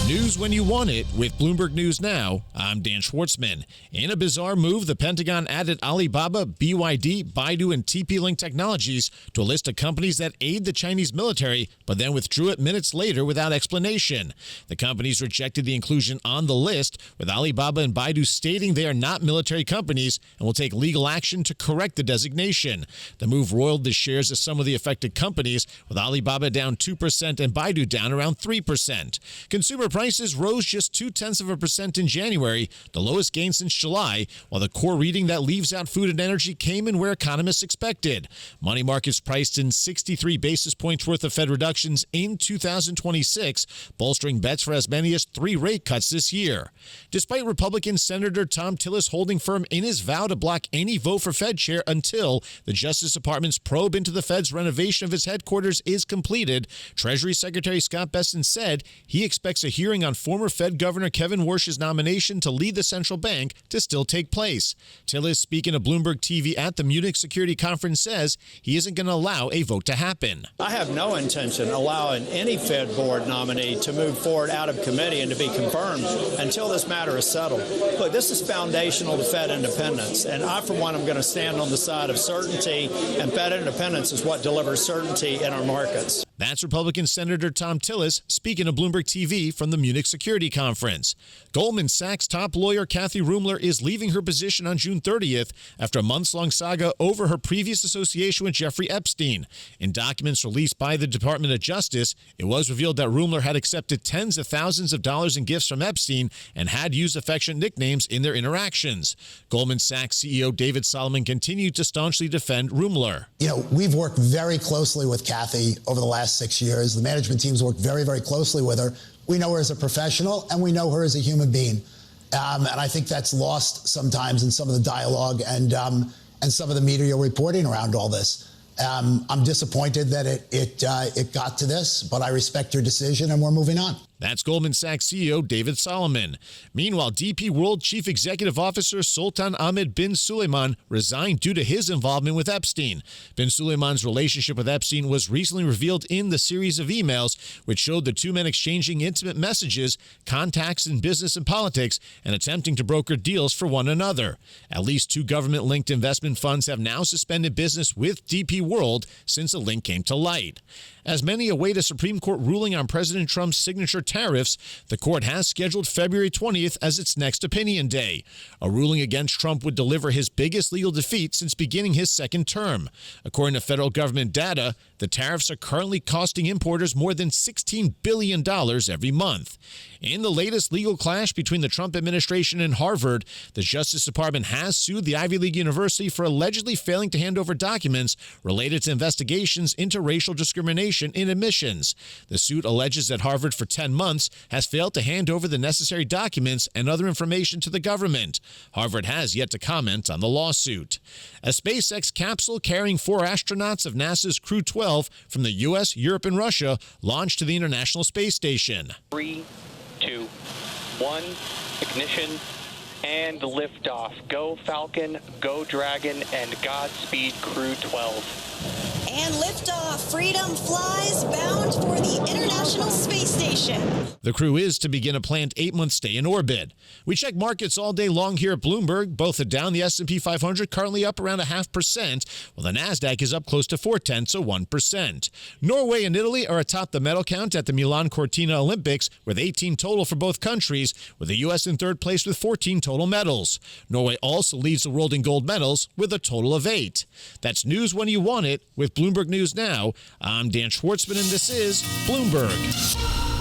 News when you want it with Bloomberg News Now. I'm Dan Schwartzman. In a bizarre move, the Pentagon added Alibaba, BYD, Baidu, and TP-Link Technologies to a list of companies that aid the Chinese military, but then withdrew it minutes later without explanation. The companies rejected the inclusion on the list, with Alibaba and Baidu stating they are not military companies and will take legal action to correct the designation. The move roiled the shares of some of the affected companies, with Alibaba down 2% and Baidu down around 3%. Consumer prices rose just 0.2% in January, the lowest gain since July, while the core reading that leaves out food and energy came in where economists expected. Money markets priced in 63 basis points worth of Fed reductions in 2026, bolstering bets for as many as 3 rate cuts this year. Despite Republican Senator Thom Tillis holding firm in his vow to block any vote for Fed chair until the Justice Department's probe into the Fed's renovation of its headquarters is completed, Treasury Secretary Scott Bessent said he expects a hearing on former Fed Governor Kevin Warsh's nomination to lead the central bank to still take place. Tillis, speaking to Bloomberg TV at the Munich Security Conference, says he isn't going to allow a vote to happen. I have no intention allowing any Fed board nominee to move forward out of committee and to be confirmed until this matter is settled. Look, this is foundational to Fed independence, and I, for one, am going to stand on the side of certainty, and Fed independence is what delivers certainty in our markets. That's Republican Senator Thom Tillis speaking to Bloomberg TV from the Munich Security Conference. Goldman Sachs top lawyer Kathy Rumler is leaving her position on June 30th after a months-long saga over her previous association with Jeffrey Epstein. In documents released by the Department of Justice, it was revealed that Rumler had accepted tens of thousands of dollars in gifts from Epstein and had used affectionate nicknames in their interactions. Goldman Sachs CEO David Solomon continued to staunchly defend Rumler. We've worked very closely with Kathy over the last 6 years. The management team's worked very, very closely with her. We know her as a professional, and we know her as a human being. And I think that's lost sometimes in some of the dialogue and some of the media reporting around all this. I'm disappointed that it got to this, but I respect her decision, and we're moving on. That's Goldman Sachs CEO David Solomon. Meanwhile, DP World Chief Executive Officer Sultan Ahmed bin Suleiman resigned due to his involvement with Epstein. Bin Suleiman's relationship with Epstein was recently revealed in the series of emails, which showed the two men exchanging intimate messages, contacts in business and politics, and attempting to broker deals for one another. At least 2 government-linked investment funds have now suspended business with DP World since the link came to light. As many await a Supreme Court ruling on President Trump's signature tariffs, the court has scheduled February 20th as its next opinion day. A ruling against Trump would deliver his biggest legal defeat since beginning his second term. According to federal government data, the tariffs are currently costing importers more than $16 billion every month. In the latest legal clash between the Trump administration and Harvard, the Justice Department has sued the Ivy League university for allegedly failing to hand over documents related to investigations into racial discrimination in admissions. The suit alleges that Harvard, for 10 months, has failed to hand over the necessary documents and other information to the government. Harvard has yet to comment on the lawsuit. A SpaceX capsule carrying 4 astronauts of NASA's Crew 12 from the U.S., Europe, and Russia launched to the International Space Station. 3, 2, 1, ignition, and liftoff. Go Falcon, go Dragon, and Godspeed Crew 12. And liftoff. Freedom flies bound for the International Space Station. The crew is to begin a planned 8-month stay in orbit. We check markets all day long here at Bloomberg. Both are down. The S&P 500 currently up around 0.5%, while the Nasdaq is up close to 0.4%. Norway and Italy are atop the medal count at the Milan Cortina Olympics with 18 total for both countries, with the U.S. in third place with 14 total medals. Norway also leads the world in gold medals with a total of 8. That's news when you want it with Bloomberg News Now. I'm Dan Schwartzman, and this is Bloomberg.